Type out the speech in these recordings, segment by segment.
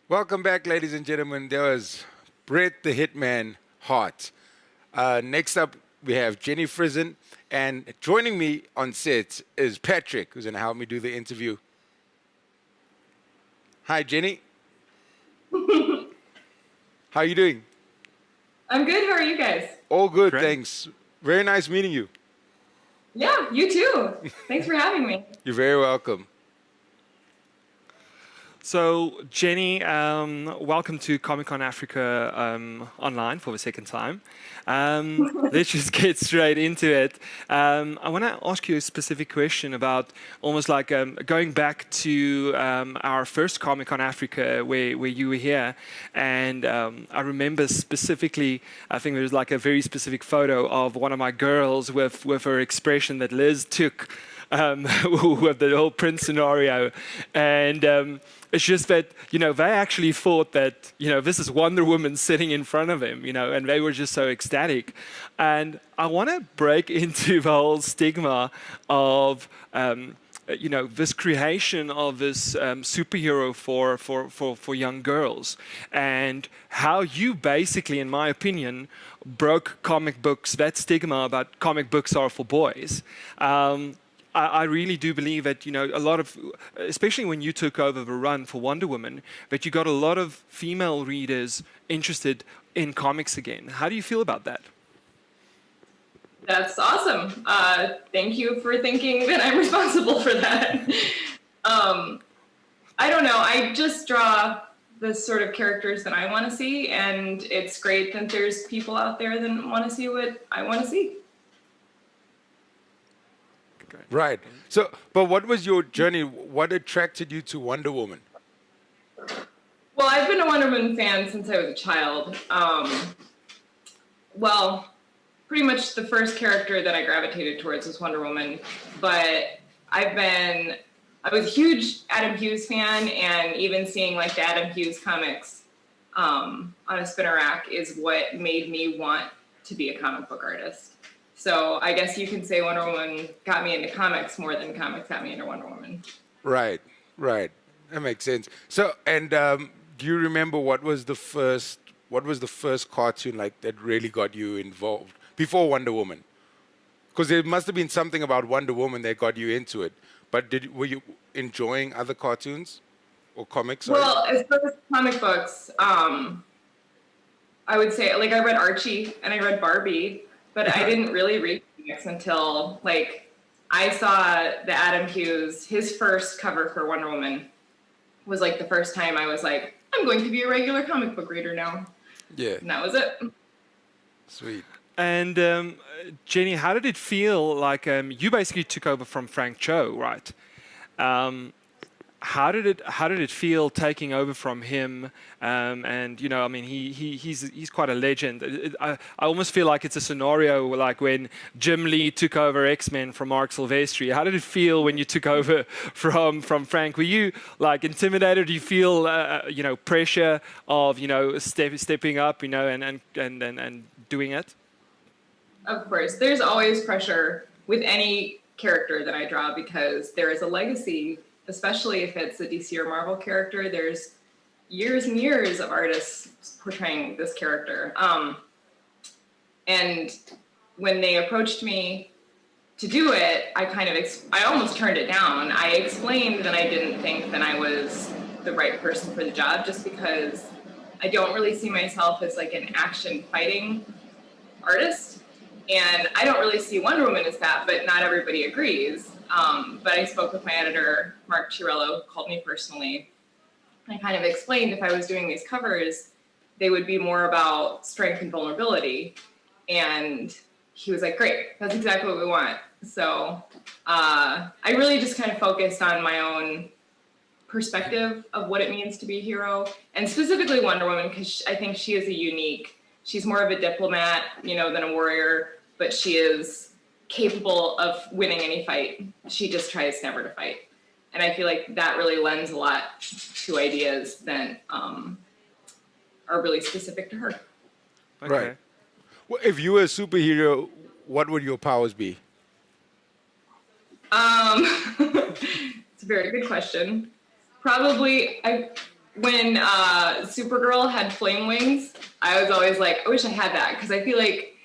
Welcome back, ladies and gentlemen. There was Brett the Hitman Hart. Next up, we have Jenny Frison. And joining me on set is Patrick, who's going to help me do the interview. Hi, Jenny. How are you doing? I'm good. How are you guys? All good, Great. thanks. Very nice meeting you. Yeah, you too. Thanks for having me. You're very welcome. So, Jenny, welcome to Comic-Con Africa online for the second time. Let's just get straight into it. I want to ask you a specific question about almost like going back to our first Comic-Con Africa where you were here. And I remember specifically, I think there was like a very specific photo of one of my girls with her expression that Liz took with the whole Prince scenario. And it's just that, they actually thought that, this is Wonder Woman sitting in front of him, and they were just so ecstatic. And I want to break into the whole stigma of, this creation of this superhero for young girls, and how you basically, in my opinion, broke comic books, that stigma about comic books are for boys. I really do believe that, a lot of, especially when you took over the run for Wonder Woman, that you got a lot of female readers interested in comics again. How do you feel about that? That's awesome. Thank you for thinking that I'm responsible for that. I don't know. I just draw the sort of characters that I want to see, and it's great that there's people out there that want to see what I want to see. Right. So, but what was your journey? What attracted you to Wonder Woman? Well, I've been a Wonder Woman fan since I was a child. Well, pretty much the first character that I gravitated towards was Wonder Woman, but I was a huge Adam Hughes fan, and even seeing like the Adam Hughes comics on a spinner rack is what made me want to be a comic book artist. So I guess you can say Wonder Woman got me into comics more than comics got me into Wonder Woman. Right. That makes sense. So, and do you remember what was the first cartoon like that really got you involved before Wonder Woman? Because there must have been something about Wonder Woman that got you into it. But were you enjoying other cartoons or comics? Sorry? Well, as far as comic books, I would say like I read Archie and I read Barbie. But I didn't really read comics until, like, I saw the Adam Hughes, his first cover for Wonder Woman was, like, the first time I was like, I'm going to be a regular comic book reader now. Yeah. And that was it. Sweet. And Jenny, how did it feel like you basically took over from Frank Cho, right? How did it feel taking over from him? And he's quite a legend. I almost feel like it's a scenario like when Jim Lee took over X-Men from Mark Silvestri. How did it feel when you took over from Frank? Were you like intimidated? Do you feel pressure of stepping up and doing it? Of course, there's always pressure with any character that I draw because there is a legacy. Especially if it's a DC or Marvel character, there's years and years of artists portraying this character. And when they approached me to do it, I almost turned it down. I explained that I didn't think that I was the right person for the job just because I don't really see myself as like an action fighting artist. And I don't really see Wonder Woman as that, but not everybody agrees. But I spoke with my editor, Mark Chiarello, who called me personally. I kind of explained if I was doing these covers, they would be more about strength and vulnerability. And he was like, great, that's exactly what we want. So I really just kind of focused on my own perspective of what it means to be a hero, and specifically Wonder Woman, because I think she is she's more of a diplomat, than a warrior, but she is capable of winning any fight. She just tries never to fight. And I feel like that really lends a lot to ideas that are really specific to her. Okay. Right. Well, if you were a superhero, what would your powers be? It's a very good question. Probably, when Supergirl had flame wings, I was always like, I wish I had that, because I feel like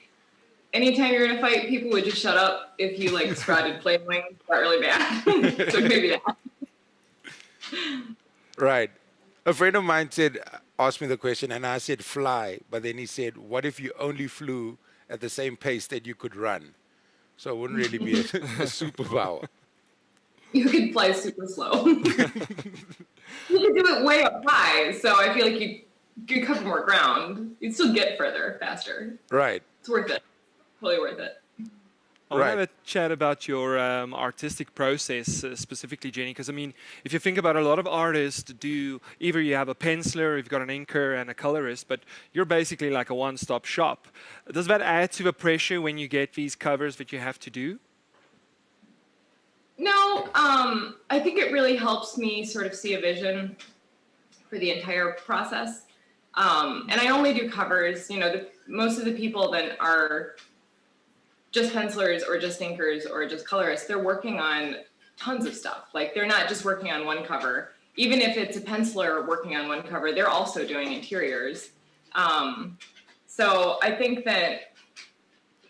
anytime you're in a fight, people would just shut up if you like sprouted flame wings. Got really bad. So maybe that. Right. A friend of mine asked me the question, and I said fly, but then he said, what if you only flew at the same pace that you could run? So it wouldn't really be a superpower. You could fly super slow. You could do it way up high, so I feel like you could cover more ground. You'd still get further faster. Right. It's worth it. Totally worth it. I want to have a chat about your artistic process, specifically, Jenny, because I mean, if you think about it, a lot of artists do, either you have a penciler, you've got an inker and a colorist, but you're basically like a one-stop shop. Does that add to the pressure when you get these covers that you have to do? No, I think it really helps me sort of see a vision for the entire process. And I only do covers, you know, most of the people that are just pencilers or just inkers or just colorists, they're working on tons of stuff. Like they're not just working on one cover. Even if it's a penciler working on one cover, they're also doing interiors. So I think that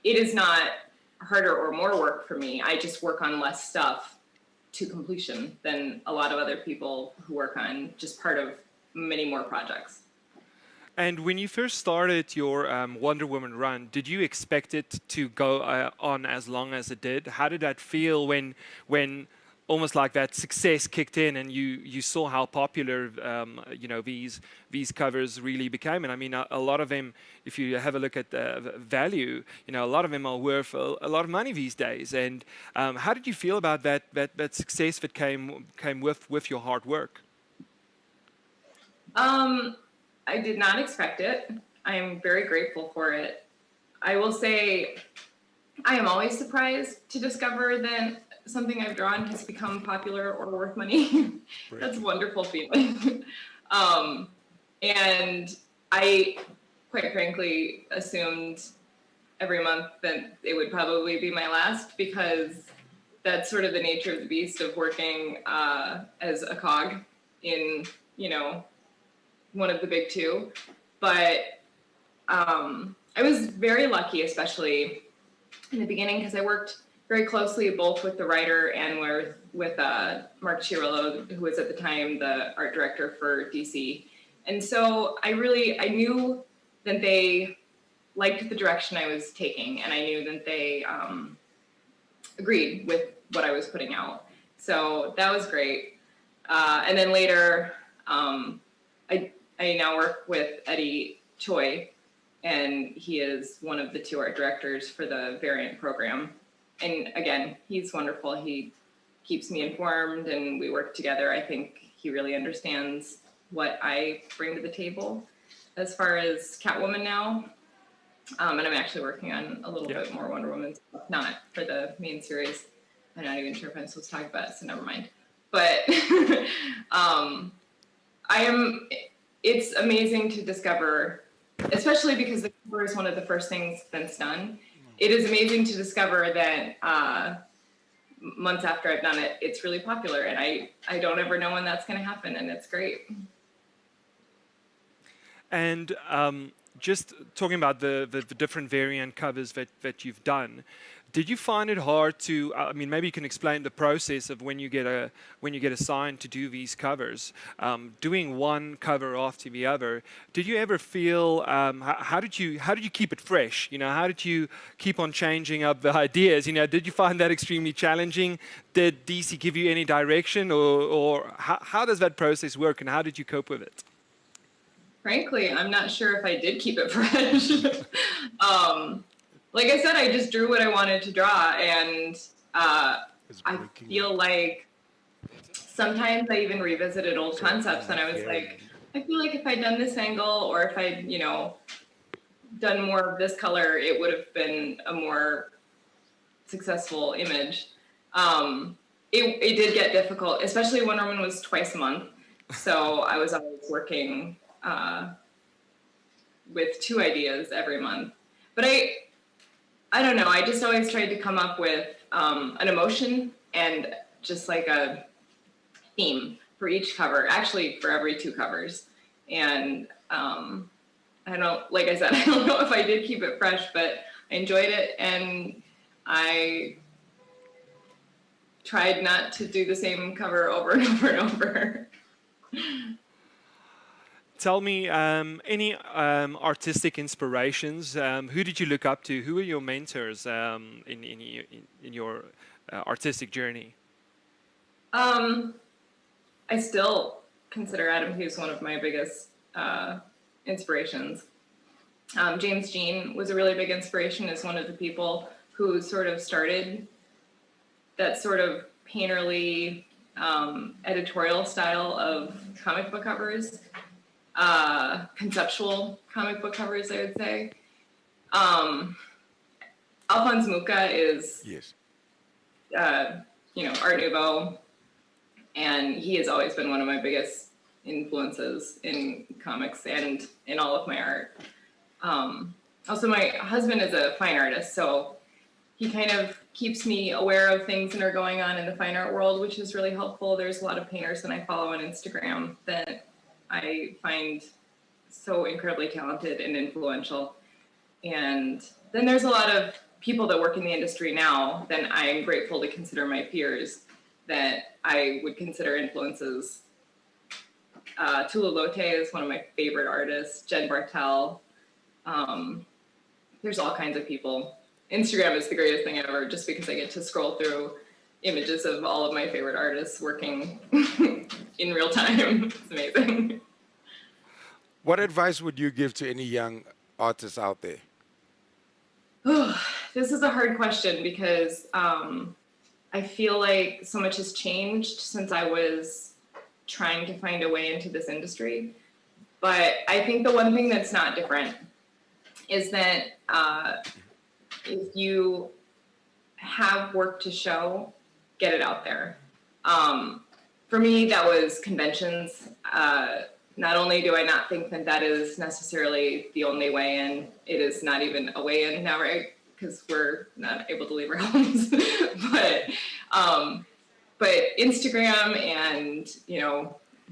it is not harder or more work for me. I just work on less stuff to completion than a lot of other people who work on just part of many more projects. And when you first started your Wonder Woman run, did you expect it to go on as long as it did? How did that feel when almost like that success kicked in and you saw how popular you know, these covers really became? And I mean, a lot of them, if you have a look at the value, you know, a lot of them are worth a lot of money these days. And how did you feel about that success that came with your hard work? I did not expect it. I am very grateful for it. I will say I am always surprised to discover that something I've drawn has become popular or worth money. That's a wonderful feeling. And I, quite frankly, assumed every month that it would probably be my last, because that's sort of the nature of the beast of working as a cog in, you know, one of the big two. But I was very lucky, especially in the beginning, because I worked very closely both with the writer and with Mark Chiarello, who was at the time the art director for DC. And so I knew that they liked the direction I was taking, and I knew that they agreed with what I was putting out. So that was great. And then later, I now work with Eddie Choi, and he is one of the two art directors for the variant program. And again, he's wonderful. He keeps me informed and we work together. I think he really understands what I bring to the table as far as Catwoman now. And I'm actually working on a little bit more Wonder Woman stuff, not for the main series. I'm not even sure if I'm supposed to talk about it, so never mind. But it's amazing to discover, especially because the cover is one of the first things that's done. It is amazing to discover that months after I've done it, it's really popular, and I don't ever know when that's going to happen, and it's great. And just talking about the different variant covers that you've done, did you find it hard to? I mean, maybe you can explain the process of when you get assigned to do these covers, doing one cover after the other. Did you ever feel? How did you keep it fresh? You know, how did you keep on changing up the ideas? You know, did you find that extremely challenging? Did DC give you any direction, or how does that process work, and how did you cope with it? Frankly, I'm not sure if I did keep it fresh. Like I said, I just drew what I wanted to draw, and I feel like sometimes I even revisited old concepts, and I was like, I feel like if I'd done this angle, or if I'd, you know, done more of this color, it would have been a more successful image. It did get difficult, especially Wonder Woman was twice a month, so I was always working with 2 ideas every month. But I don't know, I just always tried to come up with an emotion and just like a theme for each cover, actually for every 2 covers. And I don't, like I said, I don't know if I did keep it fresh, but I enjoyed it, and I tried not to do the same cover over and over and over. Tell me any artistic inspirations. Who did you look up to? Who were your mentors in your artistic journey? I still consider Adam Hughes one of my biggest inspirations. James Jean was a really big inspiration as one of the people who sort of started that sort of painterly editorial style of comic book covers, conceptual comic book covers, I would say. Alphonse Mucha is, Yes. Art Nouveau, and he has always been one of my biggest influences in comics and in all of my art. Also, my husband is a fine artist, so he kind of keeps me aware of things that are going on in the fine art world, which is really helpful. There's a lot of painters that I follow on Instagram that I find so incredibly talented and influential. And then there's a lot of people that work in the industry now that I'm grateful to consider my peers that I would consider influences. Tula Lote is one of my favorite artists. Jen Bartel. There's all kinds of people. Instagram is the greatest thing ever, just because I get to scroll through images of all of my favorite artists working in real time. It's amazing. What advice would you give to any young artists out there? This is a hard question because I feel like so much has changed since I was trying to find a way into this industry. But I think the one thing that's not different is that if you have work to show, get it out there. For me, that was conventions. Not only do I not think that that is necessarily the only way in, it is not even a way in now, right? Because we're not able to leave our homes. but Instagram and,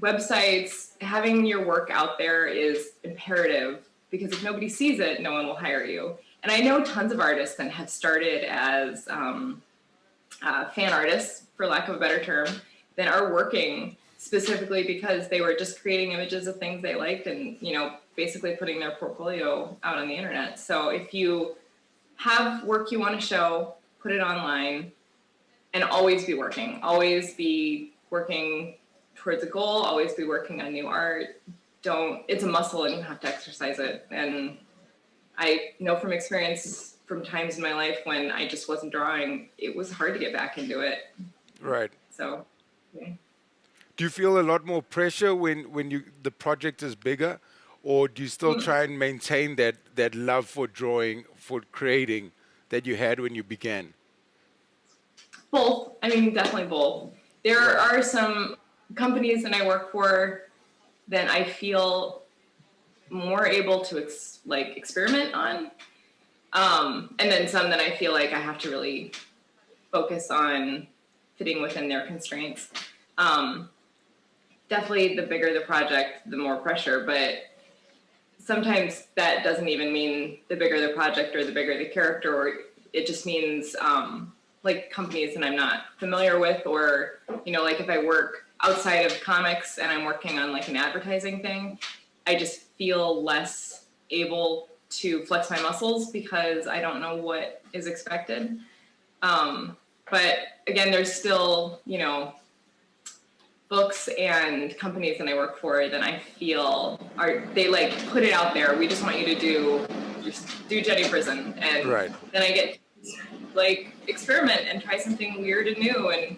websites, having your work out there is imperative, because if nobody sees it, no one will hire you. And I know tons of artists that have started as fan artists, for lack of a better term, that are working specifically because they were just creating images of things they liked and, basically putting their portfolio out on the internet. So if you have work you want to show, put it online, and always be working. Always be working towards a goal, always be working on new art. It's a muscle and you have to exercise it. And I know from experience, from times in my life when I just wasn't drawing, it was hard to get back into it. Right. So, yeah. Do you feel a lot more pressure when the project is bigger, or do you still try and maintain that love for drawing, for creating that you had when you began? Both. I mean, definitely both. There are some companies that I work for that I feel more able to experiment on, and then some that I feel like I have to really focus on fitting within their constraints. Definitely the bigger the project, the more pressure, but sometimes that doesn't even mean the bigger the project or the bigger the character, or it just means companies that I'm not familiar with, or, like if I work outside of comics and I'm working on an advertising thing, I just feel less able to flex my muscles because I don't know what is expected. But again, there's still, books and companies that I work for that I feel they put it out there. We just want you to do Jenny Frison. And right. Then I get experiment and try something weird and new, and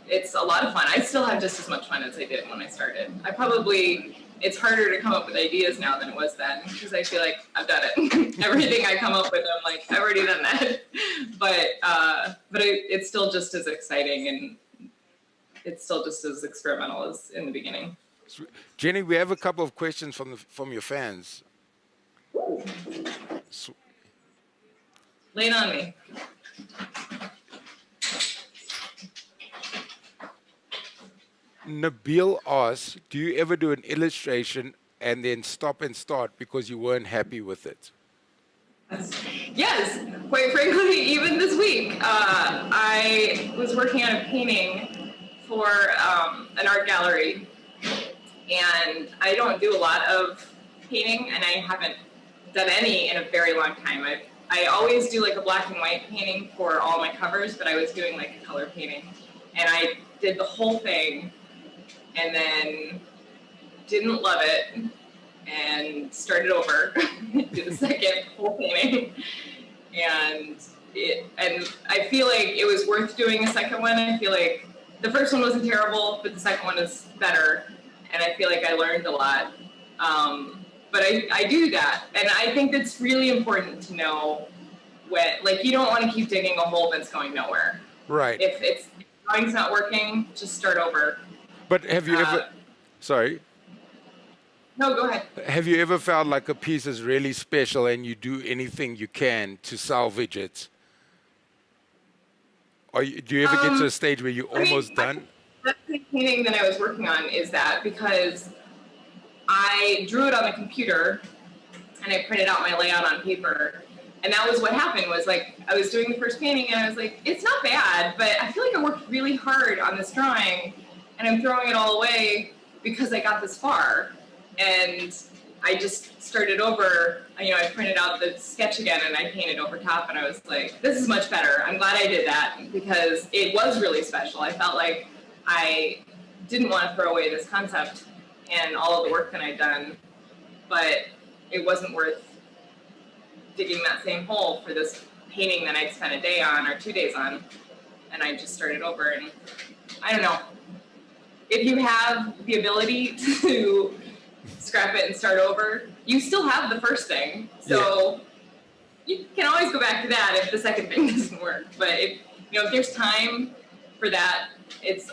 it's a lot of fun. I still have just as much fun as I did when I started. It's harder to come up with ideas now than it was then, because I feel like I've done it. Everything I come up with, I'm like, I've already done that. But it's still just as exciting, and it's still just as experimental as in the beginning. Jenny, we have a couple of questions from your fans. Lay it on me. Nabil asks, do you ever do an illustration and then stop and start because you weren't happy with it? Yes, quite frankly, even this week, I was working on a painting for an art gallery, and I don't do a lot of painting, and I haven't done any in a very long time. I always do like a black and white painting for all my covers, but I was doing like a color painting, and I did the whole thing, and then didn't love it, and started over, did the second whole painting, and I feel like it was worth doing a second one. I feel like the first one wasn't terrible, but the second one is better, and I feel like I learned a lot. But I do that, and I think it's really important to know when, like, you don't want to keep digging a hole that's going nowhere. Right. If drawing's not working, just start over. But have you ever, sorry? No, go ahead. Have you ever felt like a piece is really special and you do anything you can to salvage it? Or do you ever get to a stage where you're almost done? That's the painting that I was working on, is that because I drew it on the computer and I printed out my layout on paper. And that was what happened, was like, I was doing the first painting and I was like, it's not bad, but I feel like I worked really hard on this drawing and I'm throwing it all away because I got this far. And I just started over, I printed out the sketch again and I painted over top, and I was like, this is much better. I'm glad I did that because it was really special. I felt like I didn't want to throw away this concept and all of the work that I'd done, but it wasn't worth digging that same hole for this painting that I'd spent a day on or 2 days on, and I just started over. And I don't know, if you have the ability to scrap it and start over, you still have the first thing, so you can always go back to that if the second thing doesn't work. But if there's time for that,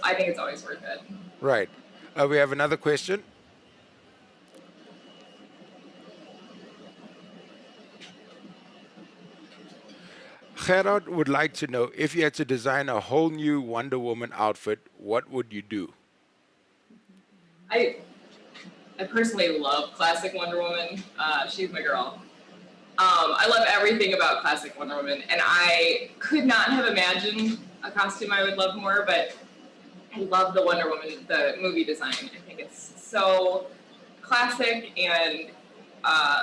I think it's always worth it. Right. We have another question. Gerard would like to know, if you had to design a whole new Wonder Woman outfit, what would you do? I personally love classic Wonder Woman. She's my girl. I love everything about classic Wonder Woman, and I could not have imagined a costume I would love more, but I love the Wonder Woman, the movie design. I think it's so classic and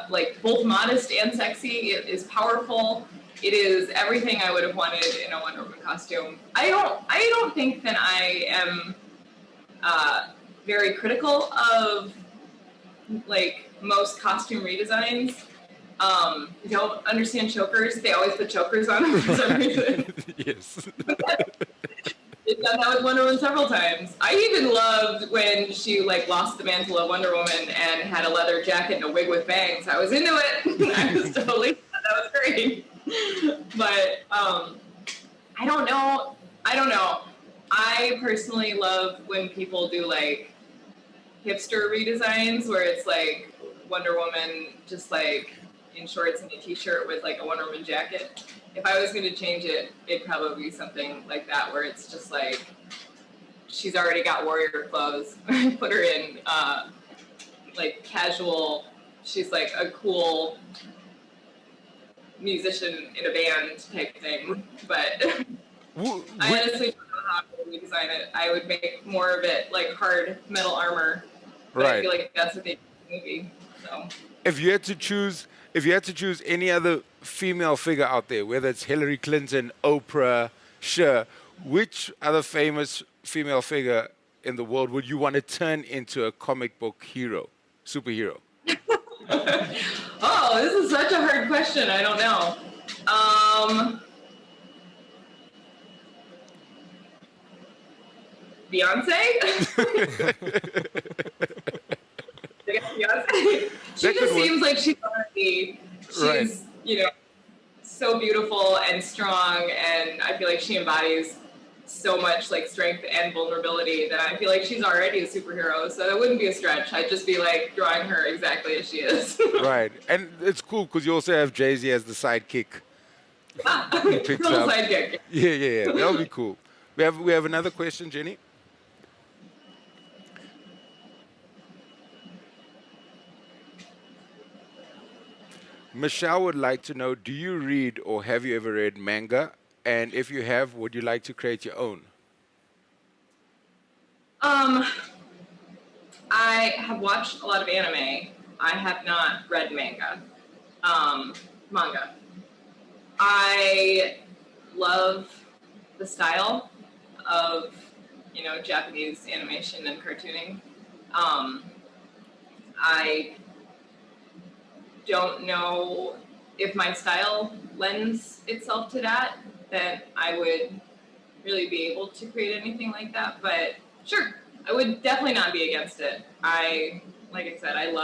like both modest and sexy. It is powerful. It is everything I would have wanted in a Wonder Woman costume. I don't think that I am very critical of like most costume redesigns. I don't understand chokers. They always put chokers on them for some reason. Yes. They've done that with Wonder Woman several times. I even loved when she like lost the mantle of Wonder Woman and had a leather jacket and a wig with bangs. I was into it. I was totally, that was great. But I don't know. I personally love when people do like hipster redesigns where it's like Wonder Woman just like in shorts and a t-shirt with like a Wonder Woman jacket. If I was going to change it, it'd probably be something like that where it's just like she's already got warrior clothes. Put her in like casual. She's like a cool musician in a band type thing. But I honestly don't know how to redesign it. I would make more of it like hard metal armor. But I feel like that's what they do in the movie. So if you had to choose any other female figure out there, whether it's Hillary Clinton, Oprah, Cher, which other famous female figure in the world would you want to turn into a comic book superhero? Oh, this is such a hard question. I don't know. Beyonce? Beyonce. She just seems like she's so beautiful and strong, and I feel like she embodies so much like strength and vulnerability that I feel like she's already a superhero. So it wouldn't be a stretch. I'd just be like drawing her exactly as she is. Right, and it's cool because you also have Jay-Z as the sidekick. Little sidekick. Yeah. That'll be cool. We have another question, Jenny. Michelle would like to know, do you read or have you ever read manga? And if you have, would you like to create your own? I have watched a lot of anime. I have not read manga. Manga. I love the style of, Japanese animation and cartooning. I don't know if my style lends itself to that I would really be able to create anything like that. But sure, I would definitely not be against it. Like I said, I'm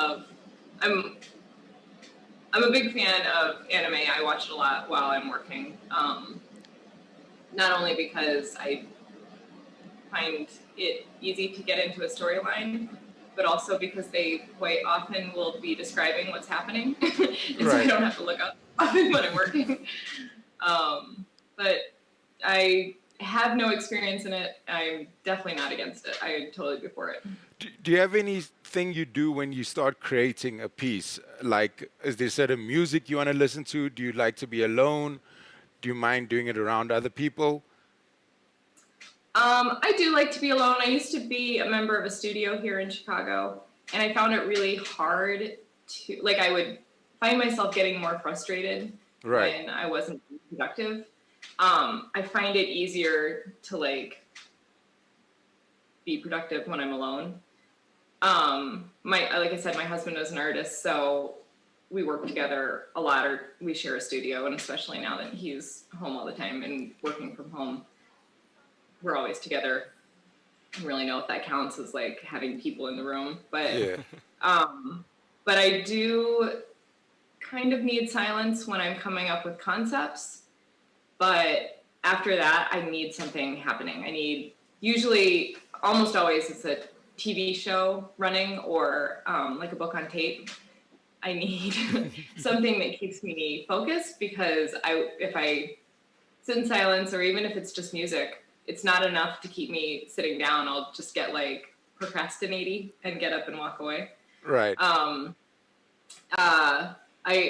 a big fan of anime. I watch it a lot while I'm working. Not only because I find it easy to get into a storyline, but also because they quite often will be describing what's happening. And so I don't have to look up when I'm working. But I have no experience in it. I'm definitely not against it. I would totally be for it. Do you have anything you do when you start creating a piece? Like, is there certain music you want to listen to? Do you like to be alone? Do you mind doing it around other people? I do like to be alone. I used to be a member of a studio here in Chicago, and I found it really hard to, I would find myself getting more frustrated when I wasn't productive. I find it easier to, be productive when I'm alone. Like I said, my husband is an artist, so we work together a lot, or we share a studio, and especially now that he's home all the time and working from home, we're always together. I don't really know if that counts as having people in the room, but but I do kind of need silence when I'm coming up with concepts. But after that, I need something happening. Usually, almost always, it's a TV show running or a book on tape. I need something that keeps me focused, because if I sit in silence, or even if it's just music, it's not enough to keep me sitting down. I'll just get procrastinating and get up and walk away. Right.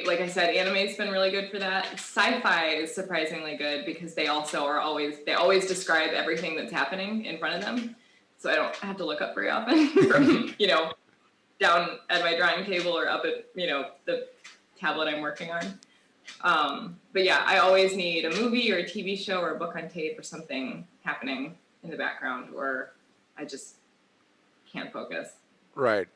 Like I said, anime's been really good for that. Sci-fi is surprisingly good, because they always describe everything that's happening in front of them. So I don't have to look up very often from, down at my drawing table or up at, the tablet I'm working on. But yeah, I always need a movie or a TV show or a book on tape or something happening in the background, or I just can't focus. Right.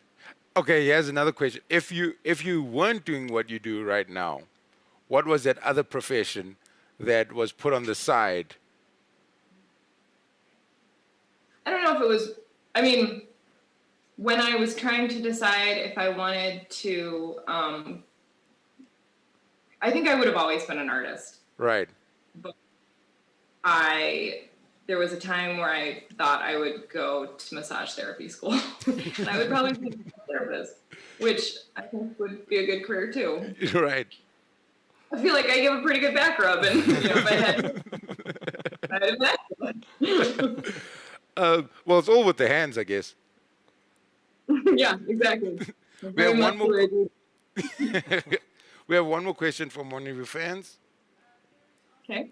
Okay, here's another question. If you weren't doing what you do right now, what was that other profession that was put on the side? I don't know if it was, when I was trying to decide if I wanted to, I think I would have always been an artist. Right. But there was a time where I thought I would go to massage therapy school. And I would probably be a therapist, which I think would be a good career too. Right. I feel like I give a pretty good back rub, and if I had well, it's all with the hands, I guess. Yeah, exactly. We have one more. We have one more question from one of your fans. Okay.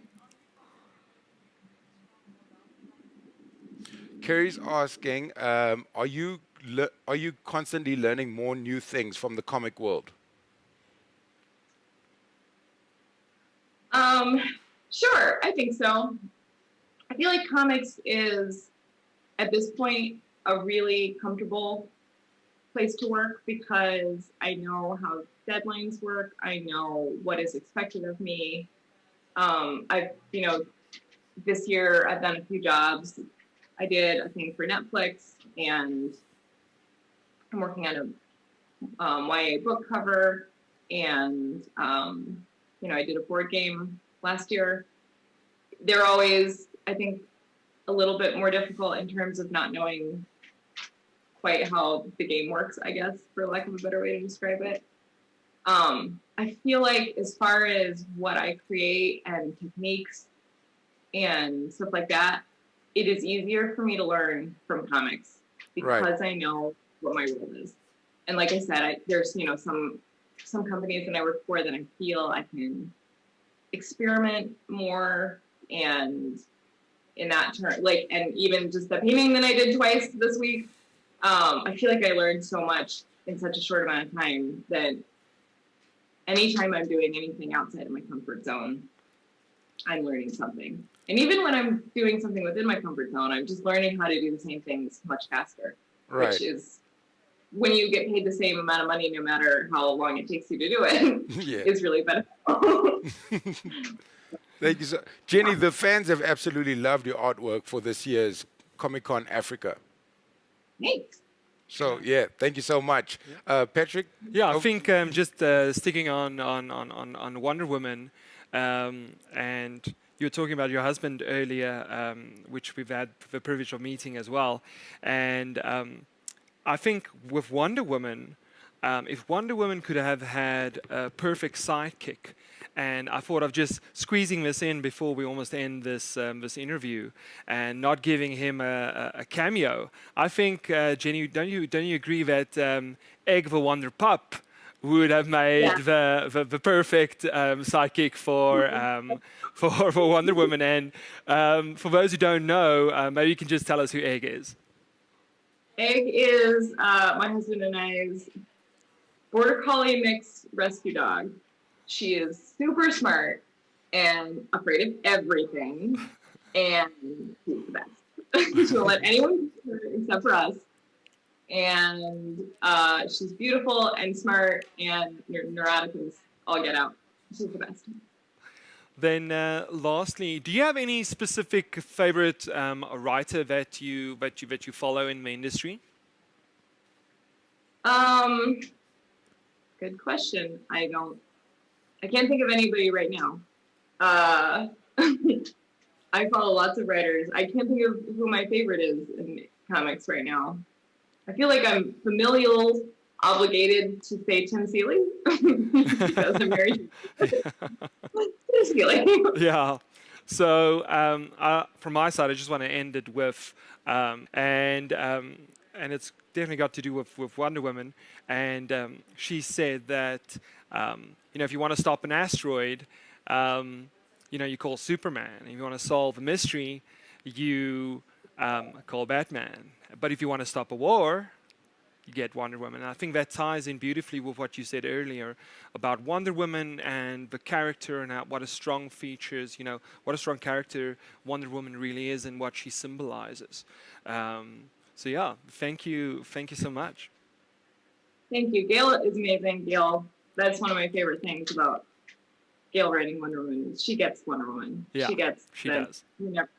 Carrie's asking, are you constantly learning more new things from the comic world? Sure, I think so. I feel like comics is, at this point, a really comfortable place to work, because I know how deadlines work. I know what is expected of me. This year I've done a few jobs. I did a thing for Netflix, and I'm working on a YA book cover, and I did a board game last year. They're always, I think, a little bit more difficult in terms of not knowing quite how the game works, I guess, for lack of a better way to describe it. I feel like as far as what I create and techniques and stuff like that, it is easier for me to learn from comics, because I know what my role is. And like I said, there's some some companies that I work for that I feel I can experiment more, and in that turn, like, and even just the painting that I did twice this week, I feel like I learned so much in such a short amount of time that anytime I'm doing anything outside of my comfort zone, I'm learning something. And even when I'm doing something within my comfort zone, I'm just learning how to do the same things much faster, Right. which is when you get paid the same amount of money, no matter how long it takes you to do it, Yeah. is really beneficial. Thank you so, Jenny. The fans have absolutely loved your artwork for this year's Comic-Con Africa. Thanks. So yeah, thank you so much, Patrick. Yeah, I oh, think just sticking on Wonder Woman, and you were talking about your husband earlier, which we've had the privilege of meeting as well, and I think with Wonder Woman, if Wonder Woman could have had a perfect sidekick, and I thought of just squeezing this in before we almost end this this interview, and not giving him a cameo. I think Jenny, don't you agree that Egg the Wonder Pup would have made the perfect sidekick for Wonder Woman? And for those who don't know, maybe you can just tell us who Egg is. Egg is my husband and I's border collie mixed rescue dog. She is super smart and afraid of everything, and she's the best. She won't let anyone touch her except for us. And she's beautiful and smart and neurotic as all get out. She's the best. Then, lastly, do you have any specific favorite writer that you follow in the industry? Good question. I can't think of anybody right now. I follow lots of writers. I can't think of who my favorite is in comics right now. I feel like I'm familial obligated to say Tim Seeley because I'm married to Tim Seeley. Yeah. So from my side, I just want to end it with, and it's definitely got to do with Wonder Woman. And she said that if you want to stop an asteroid, you call Superman. If you want to solve a mystery, you call Batman. But if you want to stop a war, you get Wonder Woman. And I think that ties in beautifully with what you said earlier about Wonder Woman and the character and what a strong features, what a strong character Wonder Woman really is and what she symbolizes. So yeah, thank you so much. Thank you. Gail is amazing. Gail, that's one of my favorite things about Gail writing Wonder Woman. She gets Wonder Woman. Yeah, she does. You never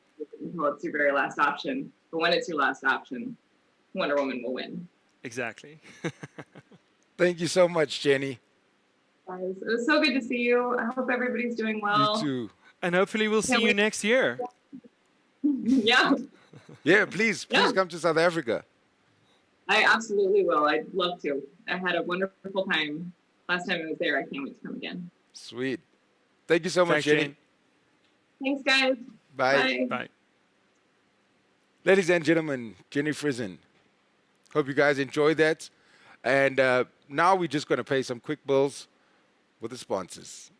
until it's your very last option. But when it's your last option, Wonder Woman will win. Exactly. Thank you so much, Jenny. Guys, it was so good to see you. I hope everybody's doing well. You too. And hopefully we'll see you next year. Yeah. Yeah, please come to South Africa. I absolutely will. I'd love to. I had a wonderful time last time I was there. I can't wait to come again. Sweet. Thank you so much, Thanks, Jenny. Thanks, guys. Bye. Bye. Ladies and gentlemen, Jenny Frison. Hope you guys enjoyed that. And now we're just going to pay some quick bills with the sponsors.